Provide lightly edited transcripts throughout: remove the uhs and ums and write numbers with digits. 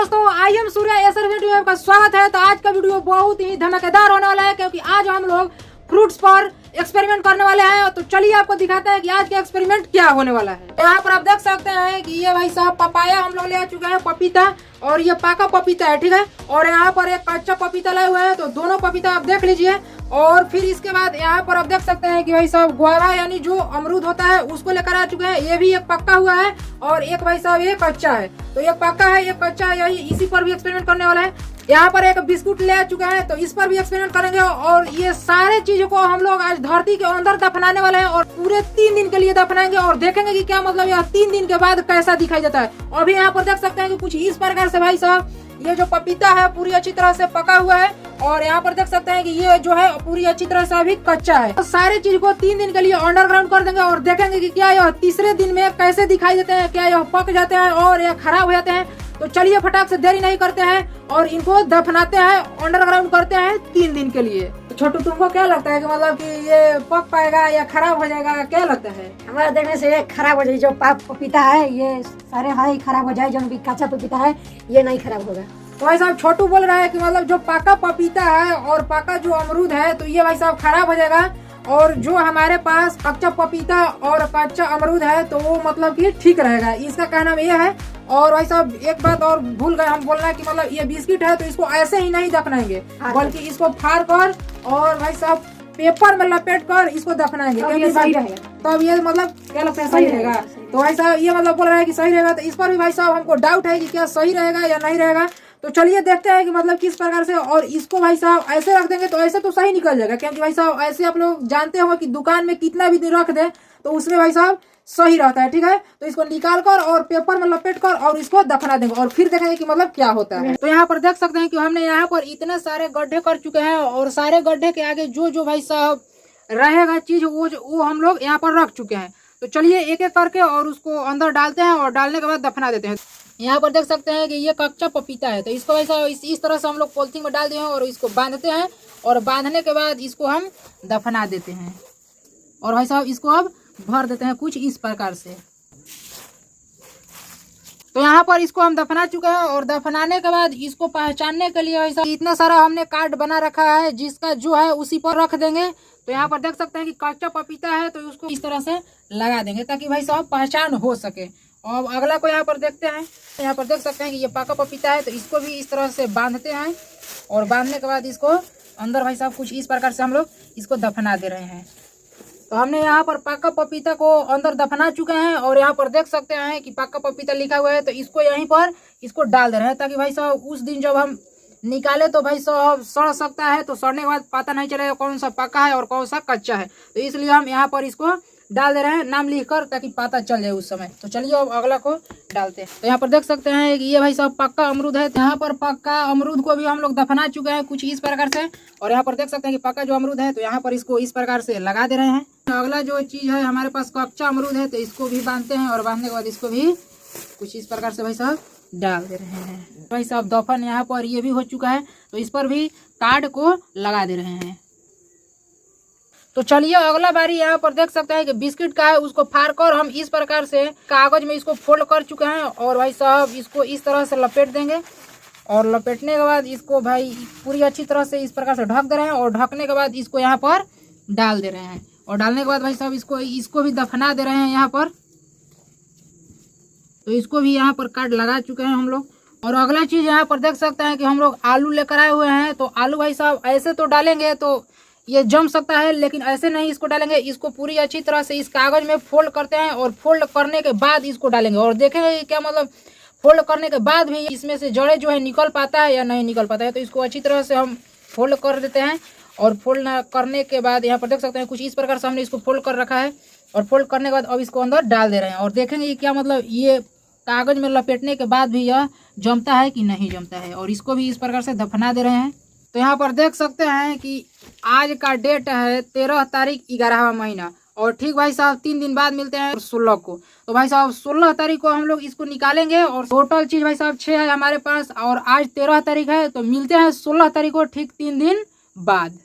दोस्तों, I am Surya Acer video में आपका स्वागत है। तो आज का वीडियो बहुत ही धमाकेदार होने वाला है क्योंकि आज हम लोग फ्रूट्स पर एक्सपेरिमेंट करने वाले हैं। तो चलिए आपको दिखाते हैं कि आज का एक्सपेरिमेंट क्या होने वाला है। यहाँ पर आप देख सकते हैं कि ये भाई साहब पपाया हम लोग ले आ चुके हैं, पपीता, और ये पाका पपीता है, ठीक है। और यहाँ पर एक कच्चा पपीता लाए हुए हैं, तो दोनों पपीता आप देख लीजिए। और फिर इसके बाद यहाँ पर आप देख सकते हैं कि भाई साहब गुआवा यानी जो अमरूद होता है उसको लेकर आ चुके हैं। ये भी एक पक्का हुआ है और एक भाई साहब ये कच्चा है। तो एक पक्का है, एक कच्चा है, यही इसी पर भी एक्सपेरिमेंट करने वाला है। यहाँ पर एक बिस्कुट ले आ चुके हैं, तो इस पर भी एक्सपेरिमेंट करेंगे। और ये सारे चीजों को हम लोग आज धरती के अंदर दफनाने वाले हैं और पूरे 3 दिन के लिए दफनाएंगे और देखेंगे कि क्या मतलब यह 3 दिन के बाद कैसा दिखाई देता है। अभी यहाँ पर देख सकते हैं कि कुछ इस प्रकार से भाई साहब ये जो पपीता है पूरी अच्छी तरह से पका हुआ है, और यहाँ पर देख सकते हैं कि ये जो है पूरी अच्छी तरह से अभी कच्चा है। तो सारे चीज को 3 दिन के लिए अंडरग्राउंड कर देंगे और देखेंगे कि क्या यह तीसरे दिन में कैसे दिखाई देते हैं, क्या यह पक जाते हैं और यह खराब हो जाते हैं। तो चलिए फटाक से देरी नहीं करते हैं और इनको दफनाते हैं, अंडरग्राउंड करते हैं 3 दिन के लिए। तो छोटू, तुमको क्या लगता है कि मतलब कि ये पक पाएगा या खराब हो जाएगा, क्या लगता है? हमारा देखने से ये खराब हो जाए। जो पपीता है ये सारे भाई खराब हो जाए, जो भी कच्चा पपीता है ये नहीं खराब होगा। तो भाई साहब छोटू बोल रहा है कि मतलब जो पाका पपीता है और पाका जो अमरूद है तो ये भाई साहब खराब हो जाएगा, और जो हमारे पास कच्चा पपीता और कच्चा अमरूद है तो वो मतलब कि ठीक रहेगा, इसका कहना ये है। और भाई साहब एक बात और भूल गए हम बोलना कि मतलब ये बिस्किट है तो इसको ऐसे ही नहीं दफनाएंगे, बल्कि इसको फाड़ कर और भाई साहब पेपर में लपेट कर इसको दफनाएंगे, क्योंकि सही रहेगा। तब ये मतलब क्या लगता है सही रहेगा। तो भाई साहब ये मतलब बोल रहा है कि सही रहेगा, तो इस पर भी भाई साहब हमको डाउट है कि क्या सही रहेगा या नहीं रहेगा। तो चलिए देखते हैं कि मतलब किस प्रकार से। और इसको भाई साहब ऐसे रख देंगे तो ऐसे तो सही निकल जाएगा, क्योंकि भाई साहब ऐसे आप लोग जानते हो कि दुकान में कितना भी दिन रख दे तो उसमें भाई साहब सही रहता है, ठीक है। तो इसको निकाल कर और पेपर में लपेट कर और इसको दफना देंगे और फिर देखेंगे कि मतलब क्या होता है। तो यहाँ पर देख सकते हैं कि हमने यहाँ पर इतने सारे गड्ढे कर चुके हैं और सारे गड्ढे के आगे जो जो भाई साहब रहेगा चीज वो हम लोग यहाँ पर रख चुके हैं। तो चलिए एक एक करके और उसको अंदर डालते हैं और डालने के बाद दफना देते हैं। यहाँ पर देख सकते हैं कि ये कच्चा पपीता है, तो इसको ऐसा इस तरह से हम लोग पॉलिथीन में डाल दिए हैं और इसको बांधते हैं, और बांधने के बाद इसको हम दफना देते हैं। और भाई साहब इसको अब भर देते हैं कुछ इस प्रकार से। तो यहाँ पर इसको हम दफना चुके हैं और दफनाने के बाद इसको पहचानने के लिए ऐसा इतना सारा हमने कार्ड बना रखा है, जिसका जो है उसी पर रख देंगे। तो यहाँ पर देख सकते हैं कि कच्चा पपीता है तो उसको इस तरह से लगा देंगे ताकि भाई साहब पहचान हो सके। और अगला को यहाँ पर देखते हैं। यहाँ पर देख सकते हैं कि ये पाका पपीता है, तो इसको भी इस तरह से बांधते हैं और बांधने के बाद इसको अंदर भाई साहब कुछ इस प्रकार से हम लोग इसको दफना दे रहे हैं। तो हमने यहाँ पर पाका पपीता को अंदर दफना चुके हैं और यहाँ पर देख सकते हैं कि पाका पपीता लिखा हुआ है, तो इसको यहीं पर इसको डाल दे रहे हैं ताकि भाई साहब उस दिन जब हम निकाले तो भाई साहब सड़ सकता है, तो सड़ने के बाद पता नहीं चलेगा कौन सा पका है और कौन सा कच्चा है। तो इसलिए हम यहाँ पर इसको डाल दे रहे हैं नाम लिखकर, ताकि पता चल जाए उस समय। तो चलिए अब अगला को डालते हैं। तो यहाँ पर देख सकते हैं कि ये भाई साहब पक्का अमरूद है। यहाँ पर पक्का अमरूद को भी हम लोग दफना चुके हैं कुछ इस प्रकार से, और यहाँ पर देख सकते हैं कि पक्का जो अमरूद है तो यहाँ पर इसको इस प्रकार से लगा दे रहे हैं। अगला जो चीज है हमारे पास कच्चा अमरूद है, तो इसको भी बांधते हैं और बांधने के बाद इसको भी कुछ इस प्रकार से भाई साहब डाल दे रहे हैं। भाई साहब दफन यहाँ पर ये भी हो चुका है, तो इस पर भी कार्ड को लगा दे रहे हैं। तो चलिए अगला बारी यहाँ पर देख सकते हैं कि बिस्किट का है, उसको फाड़ कर हम इस प्रकार से कागज में इसको फोल्ड कर चुके हैं और भाई साहब इसको इस तरह से लपेट देंगे। और लपेटने के बाद इसको भाई पूरी अच्छी तरह से इस प्रकार से ढक दे रहे हैं और ढकने के बाद इसको यहाँ पर डाल दे रहे हैं। और डालने के बाद भाई साहब इसको भी दफना दे रहे हैं यहाँ पर। तो इसको भी यहाँ पर कार्ड लगा चुके हैं हम लोग। और अगला चीज यहाँ पर देख सकते हैं कि हम लोग आलू लेकर आए हुए हैं। तो आलू भाई साहब ऐसे तो डालेंगे तो ये जम सकता है, लेकिन ऐसे नहीं इसको डालेंगे। इसको पूरी अच्छी तरह से इस कागज में फोल्ड करते हैं और फोल्ड करने के बाद इसको डालेंगे और देखेंगे क्या मतलब फोल्ड करने के बाद भी इसमें से जड़े जो है निकल पाता है या नहीं निकल पाता है। तो इसको अच्छी तरह से हम फोल्ड कर देते हैं और फोल्ड करने के बाद यहाँ पर देख सकते हैं कुछ इस प्रकार से हमने इसको फोल्ड कर रखा है। और फोल्ड करने के बाद अब इसको अंदर डाल दे रहे हैं और देखेंगे क्या मतलब ये कागज में लपेटने के बाद भी यह जमता है कि नहीं जमता है। और इसको भी इस प्रकार से दफना दे रहे हैं। तो यहाँ पर देख सकते हैं कि आज का डेट है 13 तारीख 11वां महीना, और ठीक भाई साहब 3 दिन बाद मिलते हैं 16 को। तो भाई साहब 16 तारीख को हम लोग इसको निकालेंगे और टोटल चीज भाई साहब 6 है हमारे पास, और आज 13 तारीख है, तो मिलते हैं 16 तारीख को ठीक 3 दिन बाद।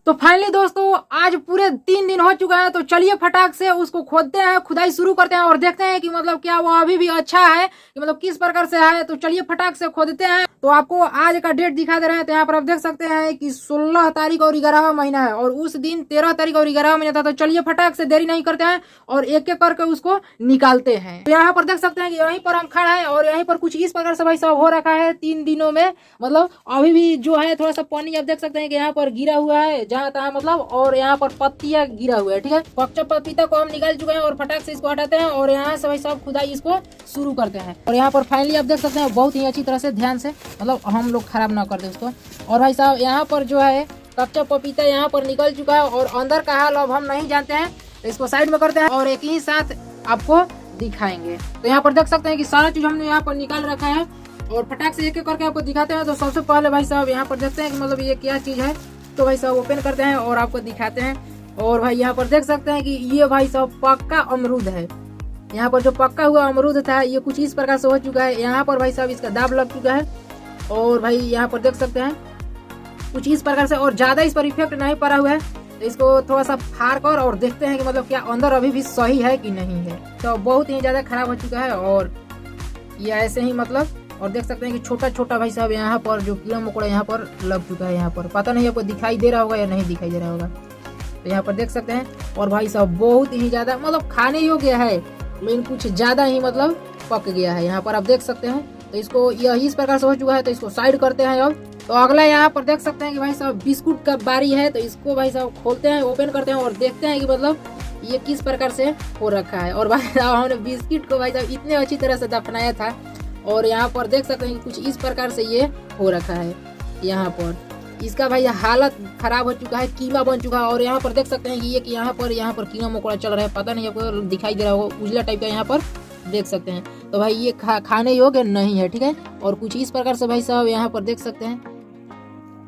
तो फाइनली दोस्तों आज पूरे 3 दिन हो चुका है, तो चलिए फटाक से उसको खोदते हैं, खुदाई शुरू करते हैं और देखते हैं कि मतलब क्या वो अभी भी अच्छा है कि मतलब किस प्रकार से है। तो चलिए फटाक से खोदते हैं। तो आपको आज का डेट दिखा दे रहे हैं। तो यहाँ पर आप देख सकते हैं कि 16 तारीख और 11वां महीना है और उस दिन 13 तारीख और 11वां महीना था। तो चलिए फटाक से देरी नहीं करते हैं और एक एक करके उसको निकालते हैं। तो यहाँ पर देख सकते हैं कि यहीं पर हम खड़ा है और यहीं पर कुछ इस प्रकार से भाई सब हो रखा है 3 दिनों में। मतलब अभी भी जो है थोड़ा सा पानी आप देख सकते हैं कि यहाँ पर गिरा हुआ है जहाँ तहाँ मतलब, और यहाँ पर पत्तियां गिरा हुआ है। ठीक है, कच्चा पपीता को हम निकाल चुके हैं और फटाक से इसको हटाते हैं और यहाँ से भाई सब खुदाई इसको शुरू करते हैं। और यहाँ पर फाइनली आप देख सकते हैं बहुत ही अच्छी तरह से ध्यान से मतलब हम लोग खराब ना कर दे उसको। और भाई साहब यहाँ पर जो है कच्चा पपीता यहाँ पर निकल चुका है और अंदर का हाल अब हम नहीं जानते हैं। तो इसको साइड में करते हैं और एक ही साथ आपको दिखाएंगे। तो यहाँ पर देख सकते हैं कि सारा चीज हमने यहाँ पर निकाल रखा है और फटाक से एक एक करके आपको दिखाते हैं। तो सबसे पहले भाई साहब यहाँ पर देखते हैं कि मतलब ये क्या चीज है। तो भाई साहब ओपन करते हैं और आपको दिखाते हैं। और भाई यहाँ पर देख सकते हैं कि ये भाई साहब पक्का अमरूद है। यहाँ पर जो पक्का हुआ अमरूद था ये कुछ इस प्रकार से हो चुका है। यहाँ पर भाई साहब इसका दाब लग चुका है और भाई यहाँ पर देख सकते हैं कुछ इस प्रकार से, और ज्यादा इस पर इफेक्ट नहीं पड़ा हुआ है। तो इसको थोड़ा सा फाड़ कर और देखते हैं कि मतलब क्या अंदर अभी भी सही है कि नहीं है। तो बहुत ही ज्यादा खराब हो चुका है और ये ऐसे ही मतलब, और देख सकते हैं कि छोटा छोटा भाई साहब यहाँ पर जो कीड़ा मकोड़ा यहाँ पर लग चुका है। यहाँ पर पता नहीं आपको दिखाई दे रहा होगा या नहीं दिखाई दे रहा होगा। तो यहाँ पर देख सकते हैं और भाई साहब बहुत ही ज्यादा मतलब खाने योग्य है लेकिन कुछ ज्यादा ही मतलब पक गया है। यहाँ पर आप देख सकते हैं। तो इसको यह इस प्रकार से हो चुका है। तो इसको साइड करते हैं अब। तो अगला यहाँ पर देख सकते हैं कि भाई साहब बिस्कुट का बारी है। तो इसको भाई साहब खोलते हैं, ओपन करते हैं और देखते हैं कि मतलब ये किस प्रकार से हो रखा है। और भाई साहब हमने बिस्किट को भाई साहब इतने अच्छी तरह से दफनाया था और यहाँ पर देख सकते हैं कि कुछ इस प्रकार से ये हो रखा है। यहाँ पर इसका भाई हालत खराब हो चुका है, कीमा बन चुका है। और यहाँ पर देख सकते हैं कि ये कि यहाँ पर कीमा मकोड़ा चल रहा है। पता नहीं आपको दिखाई दे रहा होगा, उजला टाइप का यहाँ पर देख सकते हैं। तो भाई ये खाने योग्य नहीं है। ठीक है, और कुछ इस प्रकार से भाई साहब यहाँ पर देख सकते हैं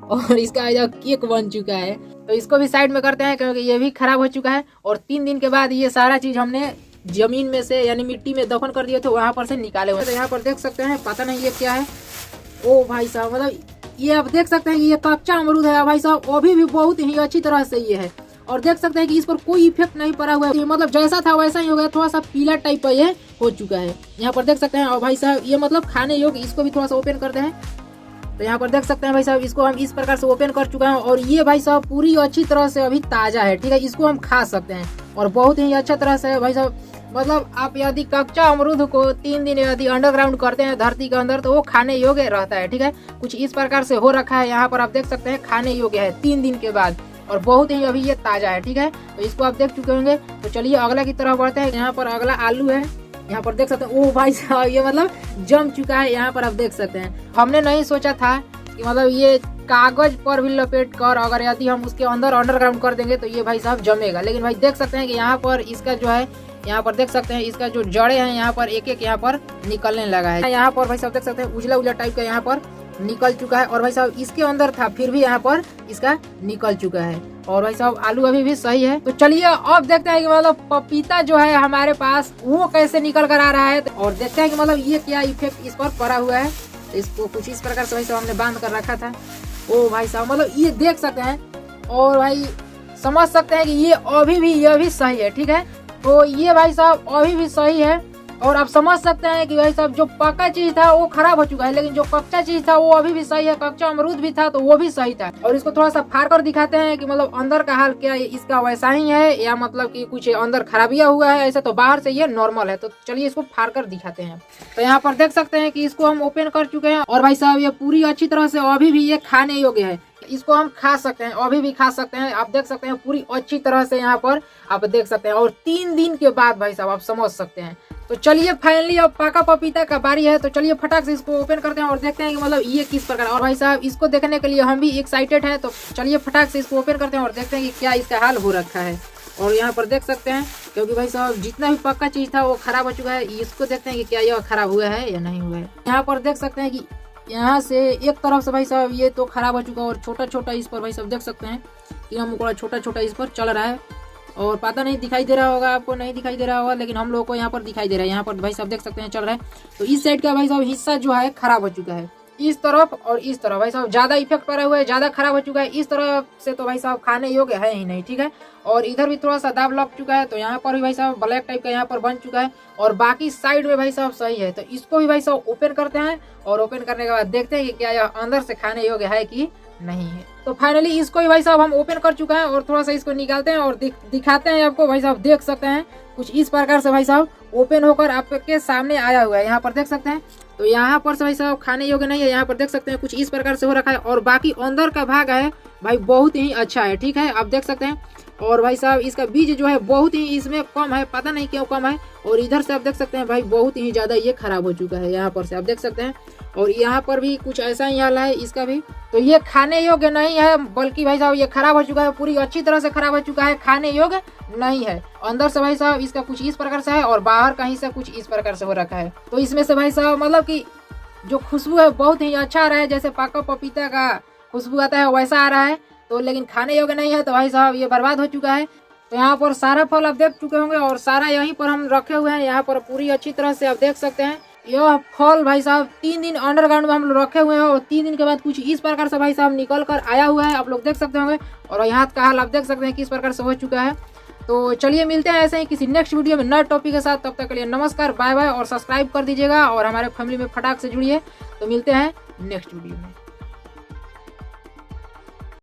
और इसका केक बन चुका है। तो इसको भी साइड में करते हैं क्योंकि ये भी खराब हो चुका है। और 3 दिन के बाद ये सारा चीज हमने जमीन में से यानी मिट्टी में दफन कर दिए थे, वहां पर से निकाले हुए। तो यहाँ पर देख सकते हैं, पता नहीं ये क्या है। ओ भाई साहब मतलब ये आप देख सकते हैं कि ये कच्चा अमरूद है भाई साहब, अभी भी बहुत ही अच्छी तरह से ये है। और देख सकते हैं कि इस पर कोई इफेक्ट नहीं पड़ा हुआ है, मतलब जैसा था वैसा ही हो गया, थोड़ा सा पीला टाइप का ये हो चुका है। यहाँ पर देख सकते हैं। और भाई साहब ये मतलब खाने योग्य, इसको भी थोड़ा सा ओपन करते हैं। तो यहाँ पर देख सकते हैं भाई साहब इसको हम इस प्रकार से ओपन कर चुका है और ये भाई साहब पूरी अच्छी तरह से अभी ताजा है। ठीक है, इसको हम खा सकते हैं और बहुत ही अच्छा तरह से भाई साहब। मतलब आप यदि कच्चा अमरूद को 3 दिन यदि अंडरग्राउंड करते हैं धरती के अंदर तो वो खाने योग्य रहता है। ठीक है, कुछ इस प्रकार से हो रखा है। यहाँ पर आप देख सकते हैं खाने योग्य है 3 दिन के बाद और बहुत ही अभी ये ताजा है। ठीक है, तो इसको आप देख चुके होंगे। तो चलिए अगला की तरफ बढ़ते हैं। यहाँ पर अगला आलू है। यहाँ पर देख सकते हैं, ओ भाई साहब ये मतलब जम चुका है। यहाँ पर आप देख सकते हैं, हमने नहीं सोचा था कि मतलब ये कागज पर भी लपेट कर अगर यदि हम उसके अंदर अंडरग्राउंड कर देंगे तो ये भाई साहब जमेगा। लेकिन भाई देख सकते हैं कि यहाँ पर इसका जो है, यहाँ पर देख सकते हैं इसका जो जड़े हैं यहाँ पर एक एक यहाँ पर निकलने लगा है। यहाँ पर भाई साहब देख सकते हैं उजला उजला टाइप का यहाँ पर निकल चुका है और भाई साहब इसके अंदर था फिर भी यहाँ पर इसका निकल चुका है। और भाई साहब आलू अभी भी सही है। तो चलिए अब देखते हैं कि मतलब पपीता जो है हमारे पास वो कैसे निकल कर आ रहा है और देखते हैं कि मतलब ये क्या इफेक्ट इस पर पड़ा हुआ है। इसको कुछ इस प्रकार से भाई साहब हमने बांध कर रखा था। ओ भाई साहब मतलब ये देख सकते हैं और भाई समझ सकते हैं कि ये भी सही है। ठीक है, तो ये भाई साहब अभी भी सही है और आप समझ सकते हैं कि भाई साहब जो पक्का चीज था वो खराब हो चुका है लेकिन जो कच्चा चीज था वो अभी भी सही है। कच्चा अमरूद भी था तो वो भी सही था। और इसको थोड़ा सा फाड़ कर दिखाते हैं कि मतलब अंदर का हाल क्या है, इसका वैसा ही है या मतलब कि कुछ अंदर खराबियां हुआ है। ऐसा तो बाहर से ये नॉर्मल है। तो चलिए इसको फाड़ कर दिखाते हैं। तो यहाँ पर देख सकते हैं कि इसको हम ओपन कर चुके हैं और भाई साहब ये पूरी अच्छी तरह से अभी भी ये खाने योग्य है। इसको हम खा सकते हैं, अभी भी खा सकते हैं। आप देख सकते हैं पूरी अच्छी तरह से यहाँ पर आप देख सकते हैं और 3 दिन के बाद भाई साहब आप समझ सकते हैं। तो चलिए फाइनली अब पका पपीता का बारी है। तो चलिए फटाक से इसको ओपन करते हैं और देखते हैं कि मतलब ये किस प्रकार। और भाई साहब इसको देखने के लिए हम भी एक्साइटेड हैं। तो चलिए फटाक से इसको ओपन करते हैं और देखते हैं कि क्या इसका हाल हो रखा है। और यहाँ पर देख सकते हैं क्योंकि भाई साहब जितना भी पक्का चीज था वो खराब हो चुका है। इसको देखते हैं कि क्या यह खराब हुआ है या नहीं हुआ है। यहाँ पर देख सकते हैं कि यहाँ से एक तरफ से भाई साहब ये तो खराब हो चुका है और छोटा छोटा इस पर भाई साहब देख सकते हैं कीड़ा मकोड़ा छोटा छोटा इस पर चल रहा है। और पता नहीं दिखाई दे रहा होगा आपको, नहीं दिखाई दे रहा होगा लेकिन हम लोगों को यहाँ पर दिखाई दे रहा है। यहाँ पर भाई साहब देख सकते हैं चल रहा है। तो इस साइड का भाई साहब हिस्सा जो है खराब हो चुका है इस तरफ और इस तरफ भाई साहब ज़्यादा इफेक्ट पड़ा हुआ है, ज़्यादा खराब हो चुका है। इस तरफ से तो भाई साहब खाने योग्य है ही नहीं, ठीक है। और इधर भी थोड़ा सा दाग लग चुका है, तो यहाँ पर भी भाई साहब ब्लैक टाइप का यहाँ पर बन चुका है। और बाकी साइड में भाई साहब सही है। तो इसको भी भाई साहब ओपन करते हैं और ओपन करने के बाद देखते हैं कि क्या यह अंदर से खाने योग्य है कि नहीं है। तो फाइनली इसको भी भाई साहब हम ओपन कर चुका है और थोड़ा सा इसको निकालते हैं और दिखाते हैं आपको। भाई साहब देख सकते हैं कुछ इस प्रकार से भाई साहब ओपन होकर आपके सामने आया हुआ है, यहाँ पर देख सकते हैं। तो यहाँ पर से भाई साहब खाने योग्य नहीं है, यहाँ पर देख सकते हैं कुछ इस प्रकार से हो रखा है। और बाकी अंदर का भाग है भाई बहुत ही अच्छा है, ठीक है, आप देख सकते हैं। और भाई साहब इसका बीज जो है बहुत ही इसमें कम है, पता नहीं क्यों कम है। और इधर से आप देख सकते हैं भाई बहुत ही ज़्यादा ये खराब हो चुका है, यहाँ पर से आप देख सकते हैं। और यहाँ पर भी कुछ ऐसा ही हाल है इसका भी। तो ये खाने योग्य नहीं है, बल्कि भाई साहब ये खराब हो चुका है, पूरी अच्छी तरह से खराब हो चुका है, खाने योग्य नहीं है। अंदर से भाई साहब इसका कुछ इस प्रकार से है और बाहर कहीं से कुछ इस प्रकार से हो रखा है। तो इसमें से भाई साहब मतलब कि जो खुशबू है बहुत ही अच्छा आ रहा है, जैसे पका पपीता का खुशबू आता है वैसा आ रहा है। तो लेकिन खाने योग्य नहीं है, तो भाई साहब ये बर्बाद हो चुका है। तो यहाँ पर सारा फल आप देख चुके होंगे और सारा यहीं पर हम रखे हुए हैं, यहाँ पर पूरी अच्छी तरह से आप देख सकते हैं। यह फल भाई साहब 3 दिन अंडरग्राउंड में हम लोग रखे हुए हैं और 3 दिन के बाद कुछ इस प्रकार से भाई साहब निकल कर आया हुआ है, आप लोग देख सकते होंगे। और यहाँ का हाल आप देख सकते हैं किस प्रकार से हो चुका है। तो चलिए मिलते हैं ऐसे ही किसी नेक्स्ट वीडियो में नए टॉपिक के साथ। तब तक के लिए नमस्कार, बाय बाय। और सब्सक्राइब कर दीजिएगा और हमारे फैमिली में फटाक से जुड़िए। तो मिलते हैं नेक्स्ट वीडियो में।